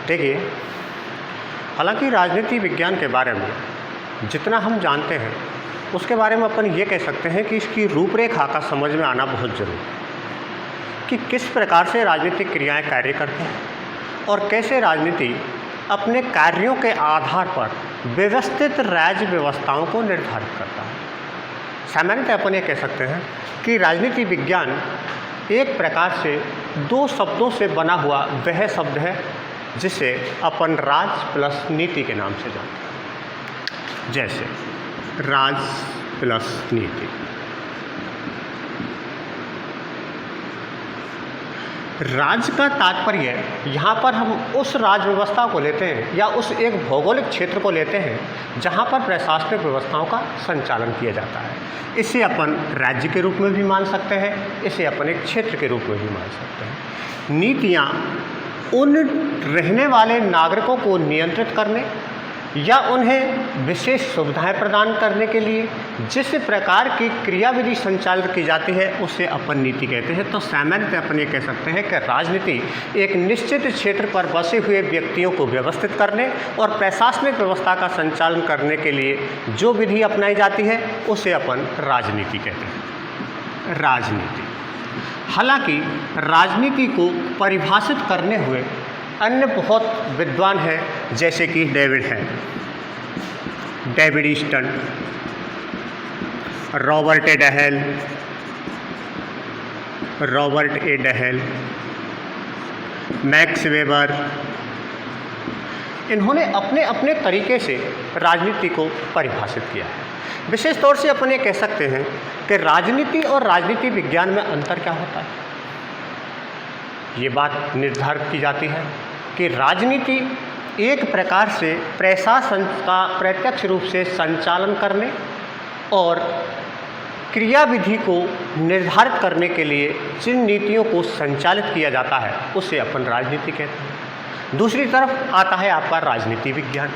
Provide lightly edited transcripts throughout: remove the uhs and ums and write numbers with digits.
देखिए, हालांकि राजनीति विज्ञान के बारे में जितना हम जानते हैं उसके बारे में अपन ये कह सकते हैं कि इसकी रूपरेखा का समझ में आना बहुत ज़रूरी है कि किस प्रकार से राजनीतिक क्रियाएं कार्य करती हैं और कैसे राजनीति अपने कार्यों के आधार पर व्यवस्थित राज्य व्यवस्थाओं को निर्धारित करता है। सामान्यतः अपन ये कह सकते हैं कि राजनीति विज्ञान एक प्रकार से दो शब्दों से बना हुआ वह शब्द है जिसे अपन राज प्लस नीति के नाम से जानते हैं। जैसे राज प्लस नीति। राज का तात्पर्य यहाँ पर हम उस राज व्यवस्था को लेते हैं या उस एक भौगोलिक क्षेत्र को लेते हैं जहाँ पर प्रशासनिक व्यवस्थाओं का संचालन किया जाता है। इसे अपन राज्य के रूप में भी मान सकते हैं, इसे अपन एक क्षेत्र के रूप में भी मान सकते हैं। नीतियाँ उन रहने वाले नागरिकों को नियंत्रित करने या उन्हें विशेष सुविधाएं प्रदान करने के लिए जिस प्रकार की क्रियाविधि संचालित की जाती है उसे अपन नीति कहते हैं। तो सामान्यतः अपन ये कह सकते हैं कि राजनीति एक निश्चित क्षेत्र पर बसे हुए व्यक्तियों को व्यवस्थित करने और प्रशासनिक व्यवस्था का संचालन करने के लिए जो विधि अपनाई जाती है उसे अपन राजनीति कहते हैं। राजनीति। हालांकि राजनीति को परिभाषित करने हुए अन्य बहुत विद्वान हैं जैसे कि David Easton, Robert A Dahl, Max Weber. इन्होंने अपने अपने तरीके से राजनीति को परिभाषित किया है। विशेष तौर से अपन ये कह सकते हैं कि राजनीति और राजनीति विज्ञान में अंतर क्या होता है। ये बात निर्धारित की जाती है कि राजनीति एक प्रकार से प्रशासन का प्रत्यक्ष रूप से संचालन करने और क्रियाविधि को निर्धारित करने के लिए जिन नीतियों को संचालित किया जाता है उसे अपन राजनीति कहते हैं। दूसरी तरफ आता है आपका राजनीति विज्ञान।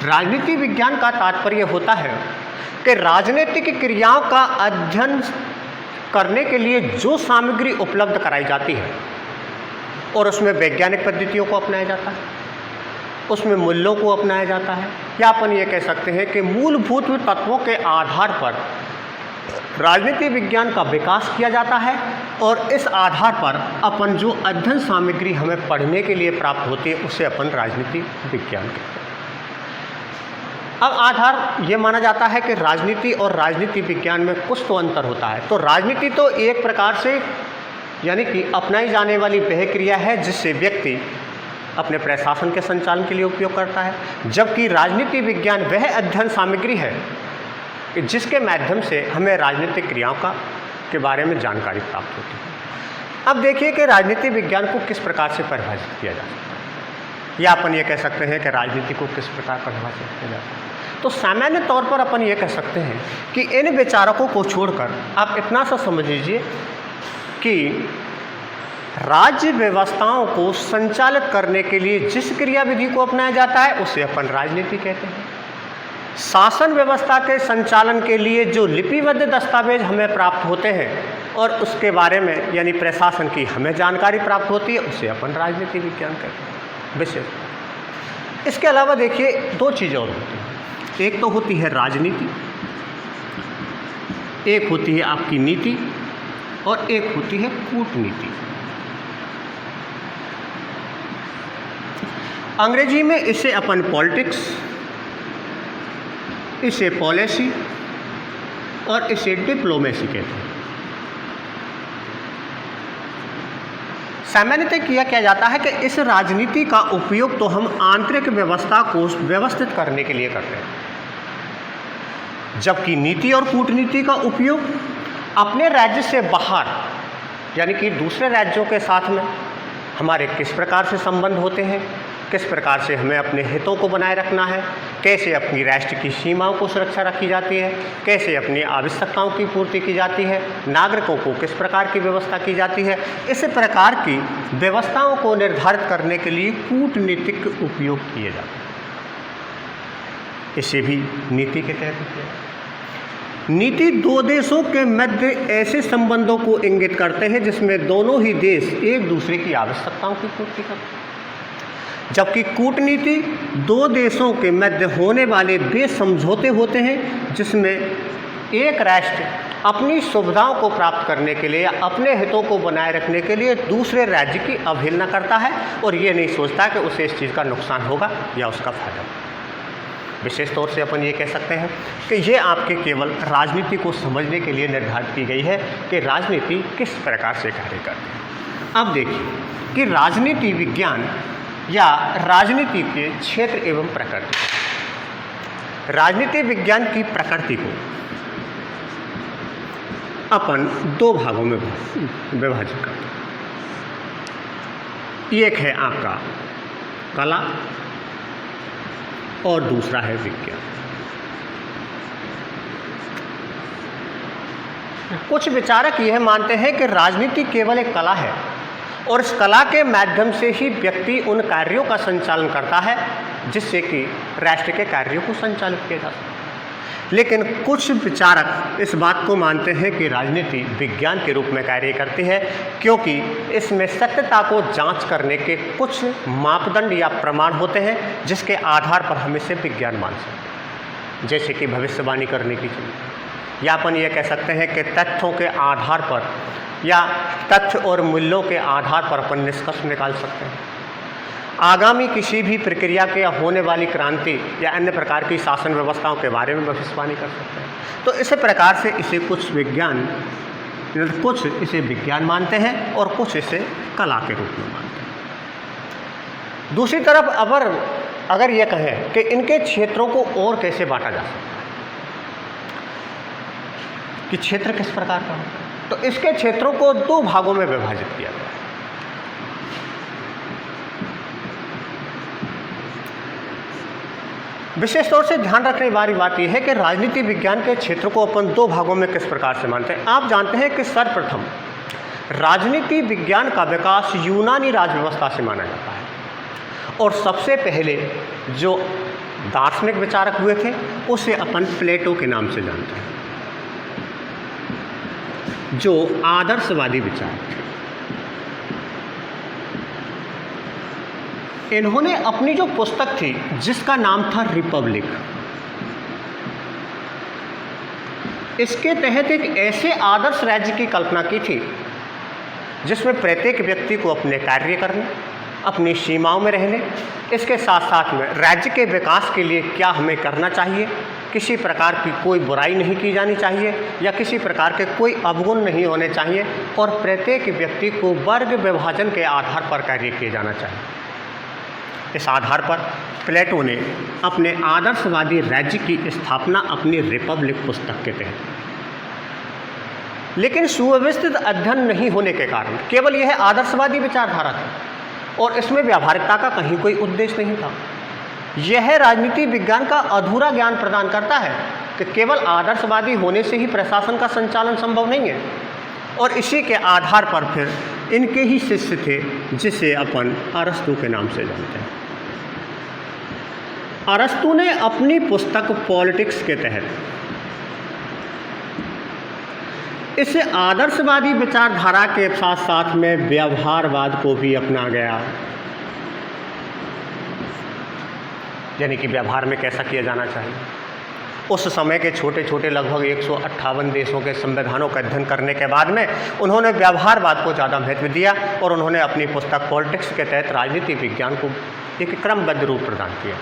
राजनीति विज्ञान का तात्पर्य होता है कि राजनीतिक क्रियाओं का अध्ययन करने के लिए जो सामग्री उपलब्ध कराई जाती है और उसमें वैज्ञानिक पद्धतियों को अपनाया जाता है, उसमें मूल्यों को अपनाया जाता है, या अपन ये कह सकते हैं कि मूलभूत तत्वों के आधार पर राजनीति विज्ञान का विकास किया जाता है और इस आधार पर अपन जो अध्ययन सामग्री हमें पढ़ने के लिए प्राप्त होती है उसे अपन राजनीति विज्ञान कहते हैं। अब आधार ये माना जाता है कि राजनीति और राजनीति विज्ञान में कुछ तो अंतर होता है। तो राजनीति तो एक प्रकार से यानी कि अपनाई जाने वाली वह क्रिया है जिससे व्यक्ति अपने प्रशासन के संचालन के लिए उपयोग करता है, जबकि राजनीति विज्ञान वह अध्ययन सामग्री है जिसके माध्यम से हमें राजनीतिक क्रियाओं के बारे में जानकारी प्राप्त होती है। अब देखिए कि राजनीति विज्ञान को किस प्रकार से परिभाषित किया जा सकता है, या अपन ये कह सकते हैं कि राजनीति को किस प्रकार परिभाषित किया जा सकता है। तो सामान्य तौर पर अपन ये कह सकते हैं कि इन विचारकों को छोड़कर आप इतना सा समझ लीजिए कि राज्य व्यवस्थाओं को संचालित करने के लिए जिस क्रियाविधि को अपनाया जाता है उसे अपन राजनीति कहते हैं। शासन व्यवस्था के संचालन के लिए जो लिपिबद्ध दस्तावेज हमें प्राप्त होते हैं और उसके बारे में यानी प्रशासन की हमें जानकारी प्राप्त होती है उसे अपन राजनीति विज्ञान कहते हैं विशेष। इसके अलावा देखिए दो चीज़ें और होती हैं। एक तो होती है राजनीति, एक होती है आपकी नीति और एक होती है कूटनीति। अंग्रेजी में इसे अपन पॉलिटिक्स, इसे पॉलिसी और इसे डिप्लोमेसी कहते हैं। सामान्यतः किया जाता है कि इस राजनीति का उपयोग तो हम आंतरिक व्यवस्था को व्यवस्थित करने के लिए करते हैं, जबकि नीति और कूटनीति का उपयोग अपने राज्य से बाहर यानी कि दूसरे राज्यों के साथ में हमारे किस प्रकार से संबंध होते हैं, किस प्रकार से हमें अपने हितों को बनाए रखना है, कैसे अपनी राष्ट्र की सीमाओं को सुरक्षा रखी जाती है, कैसे अपनी आवश्यकताओं की पूर्ति की जाती है, नागरिकों को किस प्रकार की व्यवस्था की जाती है, इस प्रकार की व्यवस्थाओं को निर्धारित करने के लिए कूटनीतिक उपयोग किए जाते हैं। इसे भी नीति के तहत किया। नीति दो देशों के मध्य ऐसे संबंधों को इंगित करते हैं जिसमें दोनों ही देश एक दूसरे की आवश्यकताओं की पूर्ति करते हैं, जबकि कूटनीति दो देशों के मध्य होने वाले वे समझौते होते हैं जिसमें एक राष्ट्र अपनी सुविधाओं को प्राप्त करने के लिए या अपने हितों को बनाए रखने के लिए दूसरे राज्य की अवहेलना करता है और ये नहीं सोचता कि उसे इस चीज़ का नुकसान होगा या उसका फायदा। विशेष तौर से अपन ये कह सकते हैं कि ये आपके केवल राजनीति को समझने के लिए निर्धारित की गई है कि राजनीति किस प्रकार से कार्य करती है। अब देखिए कि राजनीति विज्ञान या राजनीति के क्षेत्र एवं प्रकृति। राजनीति विज्ञान की प्रकृति को अपन दो भागों में विभाजित करते हैं। एक है आपका कला और दूसरा है विज्ञान। कुछ विचारक यह मानते हैं कि राजनीति केवल एक कला है और इस कला के माध्यम से ही व्यक्ति उन कार्यों का संचालन करता है जिससे कि राष्ट्र के कार्यों को संचालित किया जा सके। लेकिन कुछ विचारक इस बात को मानते हैं कि राजनीति विज्ञान के रूप में कार्य करती है क्योंकि इसमें सत्यता को जांच करने के कुछ मापदंड या प्रमाण होते हैं जिसके आधार पर हम इसे विज्ञान मान सकते हैं, जैसे कि भविष्यवाणी करने की चीज़, या अपन ये कह सकते हैं कि तथ्यों के आधार पर या तथ्य और मूल्यों के आधार पर अपन निष्कर्ष निकाल सकते हैं, आगामी किसी भी प्रक्रिया के या होने वाली क्रांति या अन्य प्रकार की शासन व्यवस्थाओं के बारे में भविष्यवाणी कर सकते हैं। तो इस प्रकार से इसे कुछ इसे विज्ञान मानते हैं और कुछ इसे कला के रूप में मानते हैं। दूसरी तरफ अगर ये कहें कि इनके क्षेत्रों को और कैसे बांटा जा सकता है कि क्षेत्र किस प्रकार का हो, तो इसके क्षेत्रों को दो भागों में विभाजित किया गया है। विशेष तौर से ध्यान रखने वाली बात यह है कि राजनीति विज्ञान के क्षेत्र को अपन दो भागों में किस प्रकार से मानते हैं। आप जानते हैं कि सर्वप्रथम राजनीति विज्ञान का विकास यूनानी राज व्यवस्था से माना जाता है और सबसे पहले जो दार्शनिक विचारक हुए थे उसे अपन प्लेटो के नाम से जानते हैं, जो आदर्शवादी विचारक थे। इन्होंने अपनी जो पुस्तक थी जिसका नाम था रिपब्लिक, इसके तहत एक ऐसे आदर्श राज्य की कल्पना की थी जिसमें प्रत्येक व्यक्ति को अपने कार्य करने, अपनी सीमाओं में रहने, इसके साथ साथ में राज्य के विकास के लिए क्या हमें करना चाहिए, किसी प्रकार की कोई बुराई नहीं की जानी चाहिए या किसी प्रकार के कोई अवगुण नहीं होने चाहिए और प्रत्येक व्यक्ति को वर्ग विभाजन के आधार पर कार्य किया जाना चाहिए। इस आधार पर प्लेटो ने अपने आदर्शवादी राज्य की स्थापना अपनी रिपब्लिक पुस्तक के तहत, लेकिन सुव्यवस्थित अध्ययन नहीं होने के कारण केवल यह आदर्शवादी विचारधारा थी और इसमें व्यावहारिकता का कहीं कोई उद्देश्य नहीं था। यह राजनीति विज्ञान का अधूरा ज्ञान प्रदान करता है कि केवल आदर्शवादी होने से ही प्रशासन का संचालन संभव नहीं है और इसी के आधार पर फिर इनके ही शिष्य थे जिसे अपन अरस्तु के नाम से जानते हैं। अरस्तु ने अपनी पुस्तक पॉलिटिक्स के तहत इस आदर्शवादी विचारधारा के साथ साथ में व्यवहारवाद को भी अपना गया, यानी कि व्यवहार में कैसा किया जाना चाहिए। उस समय के छोटे छोटे लगभग 158 देशों के संविधानों का अध्ययन करने के बाद में उन्होंने व्यवहारवाद को ज़्यादा महत्व दिया और उन्होंने अपनी पुस्तक पॉलिटिक्स के तहत राजनीति विज्ञान को एक क्रमबद्ध रूप प्रदान किया।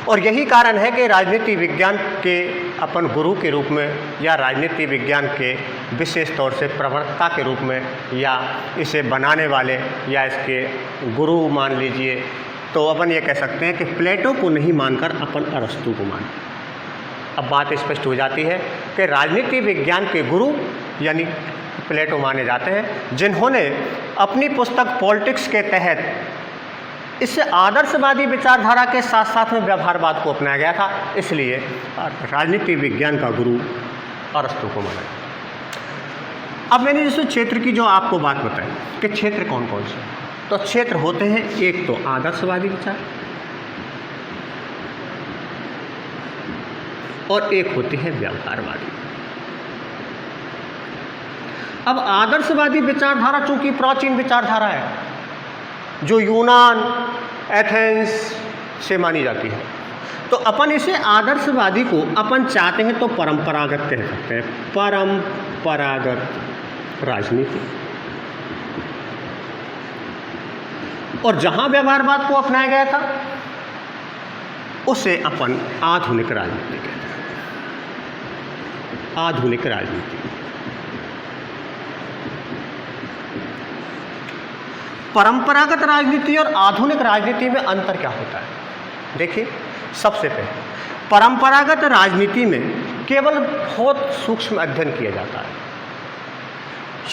और यही कारण है कि राजनीति विज्ञान के अपन गुरु के रूप में या राजनीति विज्ञान के विशेष तौर से प्रवक्ता के रूप में या इसे बनाने वाले या इसके गुरु मान लीजिए, तो अपन ये कह सकते हैं कि प्लेटो को नहीं मानकर अपन अरस्तु को मानें। अब बात स्पष्ट हो जाती है कि राजनीति विज्ञान के गुरु यानी प्लेटो माने जाते हैं, जिन्होंने अपनी पुस्तक पॉलिटिक्स के तहत इस आदर्शवादी विचारधारा के साथ साथ में व्यवहारवाद को अपनाया गया था, इसलिए राजनीति विज्ञान का गुरु अरस्तु को माना जाता। अब मैंने जिस क्षेत्र की जो आपको बात बताई कि क्षेत्र कौन कौन से, तो क्षेत्र होते हैं एक तो आदर्शवादी विचार और एक होती है व्यवहारवादी। अब आदर्शवादी विचारधारा चूंकि प्राचीन विचारधारा है, जो यूनान, एथेंस से मानी जाती है, तो अपन इसे आदर्शवादी को अपन चाहते हैं तो परंपरागत कह सकते हैं, परंपरागत राजनीति। और जहां व्यवहारवाद को अपनाया गया था उसे अपन आधुनिक राजनीति कहते हैं, आधुनिक राजनीति। परंपरागत राजनीति और आधुनिक राजनीति में अंतर क्या होता है? देखिए, सबसे पहले परंपरागत राजनीति में केवल बहुत सूक्ष्म अध्ययन किया जाता है,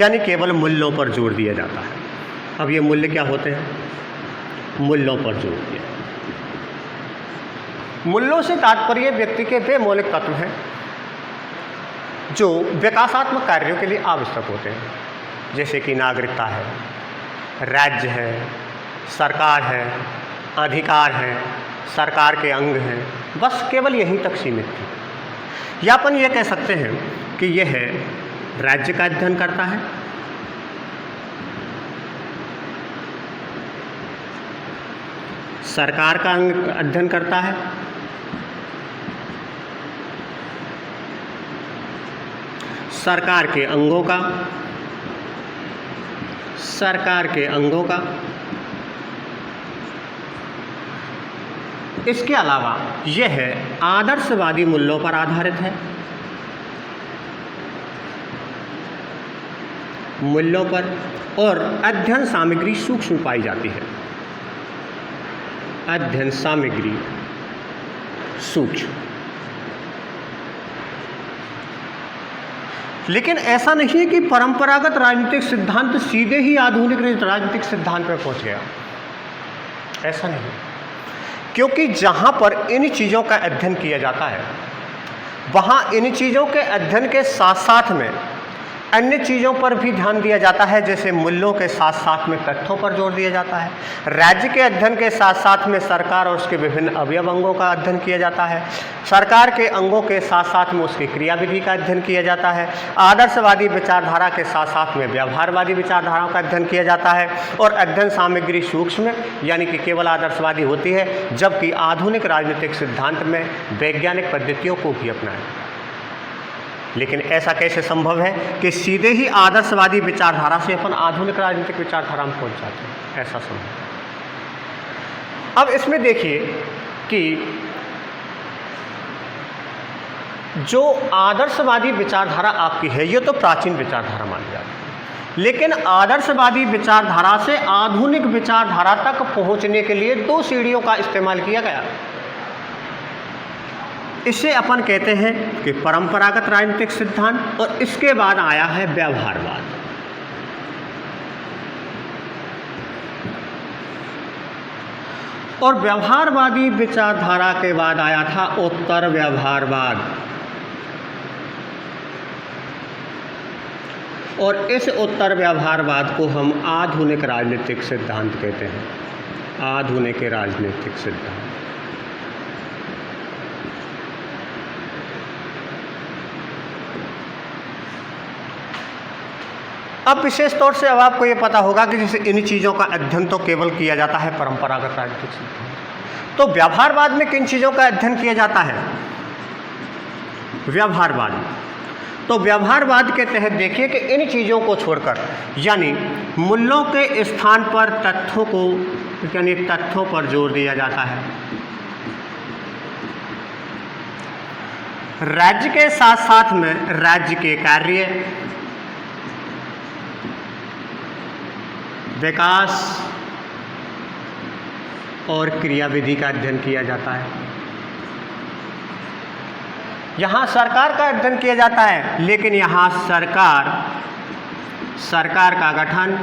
यानी केवल मूल्यों पर जोर दिया जाता है। अब ये मूल्य क्या होते हैं? मूल्यों पर जोर दिया। मूल्यों से तात्पर्य व्यक्ति के वे मौलिक तत्व हैं जो विकासात्मक कार्यों के लिए आवश्यक होते हैं, जैसे कि नागरिकता है, राज्य है, सरकार है, अधिकार है, सरकार के अंग हैं, बस केवल यहीं तक सीमित थी। या अपन ये कह सकते हैं कि यह राज्य का अध्ययन करता है, सरकार का अंग अध्ययन करता है, सरकार के अंगों का, इसके अलावा यह आदर्शवादी मूल्यों पर आधारित है, मूल्यों पर, और अध्ययन सामग्री सूक्ष्म पाई जाती है, अध्ययन सामग्री सूक्ष्म। लेकिन ऐसा नहीं है कि परंपरागत राजनीतिक सिद्धांत सीधे ही आधुनिक राजनीतिक सिद्धांत पर पहुंच गया, ऐसा नहीं, क्योंकि जहां पर इन चीज़ों का अध्ययन किया जाता है वहां इन चीज़ों के अध्ययन के साथ साथ में अन्य चीज़ों पर भी ध्यान दिया जाता है, जैसे मूल्यों के साथ साथ में तथ्यों पर जोर दिया जाता है। राज्य के अध्ययन के साथ साथ में सरकार और उसके विभिन्न अवयव अंगों का अध्ययन किया जाता है, सरकार के अंगों के साथ साथ में उसकी क्रियाविधि का अध्ययन किया जाता है, आदर्शवादी विचारधारा के साथ साथ में व्यवहारवादी विचारधाराओं का अध्ययन किया जाता है, और अध्ययन सामग्री सूक्ष्म यानी कि केवल आदर्शवादी होती है, जबकि आधुनिक राजनीतिक सिद्धांत में वैज्ञानिक पद्धतियों को भी अपनाया। लेकिन ऐसा कैसे संभव है कि सीधे ही आदर्शवादी विचारधारा से अपन आधुनिक राजनीतिक विचारधारा में पहुंच जाते हैं? ऐसा संभव। अब इसमें देखिए कि जो आदर्शवादी विचारधारा आपकी है ये तो प्राचीन विचारधारा मानी जाती है, लेकिन आदर्शवादी विचारधारा से आधुनिक विचारधारा तक पहुंचने के लिए दो सीढ़ियों का इस्तेमाल किया गया। इसे अपन कहते हैं कि परंपरागत राजनीतिक सिद्धांत, और इसके बाद आया है व्यवहारवाद। और व्यवहारवादी विचारधारा के बाद आया था उत्तर व्यवहारवाद, और इस उत्तर व्यवहारवाद को हम आधुनिक राजनीतिक सिद्धांत कहते हैं, आधुनिक राजनीतिक सिद्धांत। अब विशेष तौर से अब आपको ये पता होगा कि जैसे इन चीज़ों का अध्ययन तो केवल किया जाता है परंपरागत राजनीतिक सिद्धांत, तो व्यवहारवाद में किन चीज़ों का अध्ययन किया जाता है? व्यवहारवाद। तो व्यवहारवाद के तहत देखिए कि इन चीज़ों को छोड़कर, यानी मूल्यों के स्थान पर तथ्यों को, यानी तथ्यों पर जोर दिया जाता है। राज्य के साथ साथ में राज्य के कार्य, विकास और क्रियाविधि का अध्ययन किया जाता है। यहाँ सरकार का अध्ययन किया जाता है, लेकिन यहाँ सरकार का गठन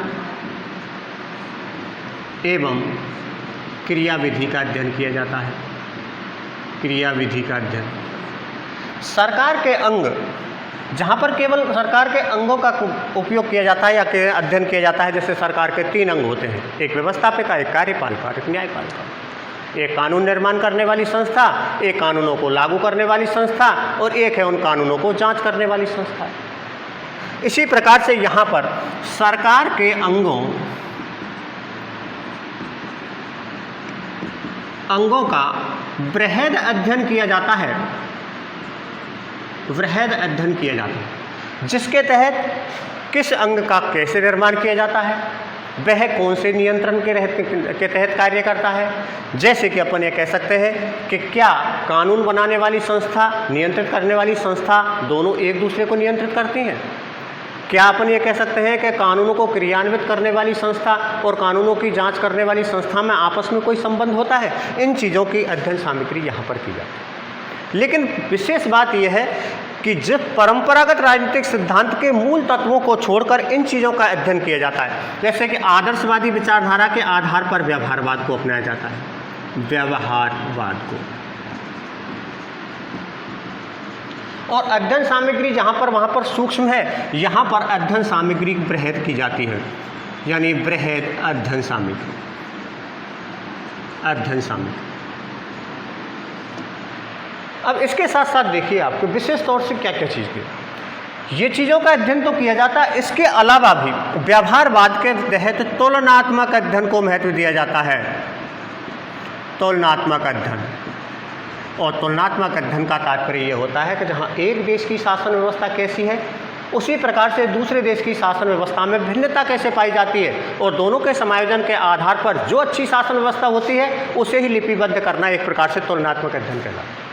एवं क्रियाविधि का अध्ययन किया जाता है। क्रियाविधि का अध्ययन, सरकार के अंग, जहाँ पर केवल सरकार के अंगों का उपयोग किया जाता है या अध्ययन किया जाता है, जैसे सरकार के 3 अंग होते हैं, एक व्यवस्थापिका, एक कार्यपालिका, एक न्यायपालिका। एक कानून निर्माण करने वाली संस्था, एक कानूनों को लागू करने वाली संस्था, और एक है उन कानूनों को जांच करने वाली संस्था। इसी प्रकार से यहाँ पर सरकार के अंगों का बृहद अध्ययन किया जाता है, वृहद अध्ययन किया जाता है, जिसके तहत किस अंग का कैसे निर्माण किया जाता है, वह कौन से नियंत्रण के तहत कार्य करता है। जैसे कि अपन ये कह सकते हैं कि क्या कानून बनाने वाली संस्था, नियंत्रित करने वाली संस्था दोनों एक दूसरे को नियंत्रित करती हैं। क्या अपन ये कह सकते हैं कि कानूनों को क्रियान्वित करने वाली संस्था और कानूनों की जांच करने वाली संस्था में आपस में कोई संबंध होता है। इन चीज़ों की अध्ययन सामग्री यहाँ पर की जाती है। लेकिन विशेष बात यह है कि जब परंपरागत राजनीतिक सिद्धांत के मूल तत्वों को छोड़कर इन चीज़ों का अध्ययन किया जाता है, जैसे कि आदर्शवादी विचारधारा के आधार पर व्यवहारवाद को अपनाया जाता है, व्यवहारवाद को, और अध्ययन सामग्री जहाँ पर वहाँ पर सूक्ष्म है, यहाँ पर अध्ययन सामग्री बृहद की जाती है, यानी बृहद अध्ययन सामग्री, अध्ययन सामग्री। अब इसके साथ साथ देखिए आपको विशेष तौर से क्या क्या चीज़ की, ये चीज़ों का अध्ययन तो किया जाता है, इसके अलावा भी व्यवहारवाद के तहत तुलनात्मक अध्ययन को महत्व दिया जाता है, तुलनात्मक अध्ययन। और तुलनात्मक अध्ययन का तात्पर्य ये होता है कि जहाँ एक देश की शासन व्यवस्था कैसी है, उसी प्रकार से दूसरे देश की शासन व्यवस्था में भिन्नता कैसे पाई जाती है, और दोनों के समायोजन के आधार पर जो अच्छी शासन व्यवस्था होती है उसे ही लिपिबद्ध करना एक प्रकार से तुलनात्मक अध्ययन कहलाता है।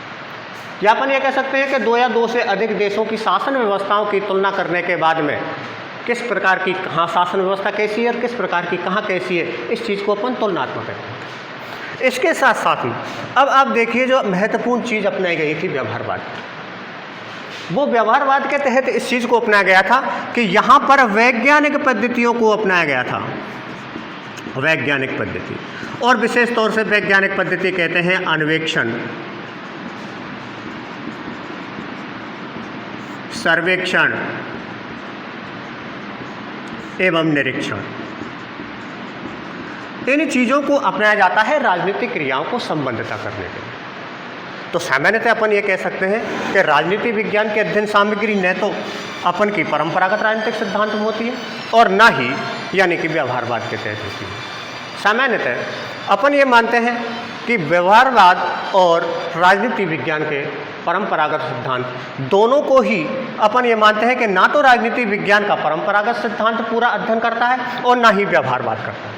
या अपन ये कह सकते हैं कि दो या दो से अधिक देशों की शासन व्यवस्थाओं की तुलना करने के बाद में किस प्रकार की कहाँ शासन व्यवस्था कैसी है और किस प्रकार की कहाँ कैसी है, इस चीज़ को अपन तुलनात्मक कहते हैं। इसके साथ साथ ही अब आप देखिए जो महत्वपूर्ण चीज़ अपनाई गई थी व्यवहारवाद, वो व्यवहारवाद के तहत इस चीज़ को अपनाया गया था कि यहाँ पर वैज्ञानिक पद्धतियों को अपनाया गया था, वैज्ञानिक पद्धति। और विशेष तौर से वैज्ञानिक पद्धति कहते हैं अन्वेषण, सर्वेक्षण एवं निरीक्षण। इन चीज़ों को अपनाया जाता है राजनीतिक क्रियाओं को संबंधिता करने के लिए। तो सामान्यतः अपन ये कह सकते हैं कि राजनीति विज्ञान की अध्ययन सामग्री न तो अपन की परंपरागत राजनीतिक सिद्धांत में होती है और न ही यानी कि व्यवहारवाद के तहत होती है। सामान्यतः अपन ये मानते हैं कि व्यवहारवाद और राजनीति विज्ञान के परंपरागत सिद्धांत दोनों को ही अपन ये मानते हैं कि ना तो राजनीति विज्ञान का परंपरागत सिद्धांत पूरा अध्ययन करता है और ना ही व्यवहारवाद करता है।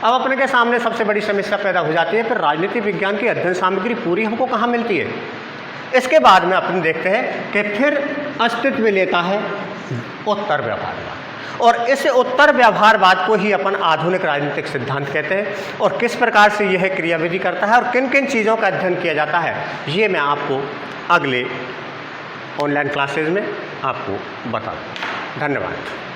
अब अपने के सामने सबसे बड़ी समस्या पैदा हो जाती है, फिर राजनीति विज्ञान की अध्ययन सामग्री पूरी हमको कहाँ मिलती है। इसके बाद में अपन देखते हैं कि फिर अस्तित्व में लेता है उत्तर व्यवहारवाद, और इस उत्तर व्यवहारवाद को ही अपन आधुनिक राजनीतिक सिद्धांत कहते हैं। और किस प्रकार से यह क्रियाविधि करता है और किन किन चीज़ों का अध्ययन किया जाता है, ये मैं आपको अगले ऑनलाइन क्लासेज में आपको बता दूँ। धन्यवाद।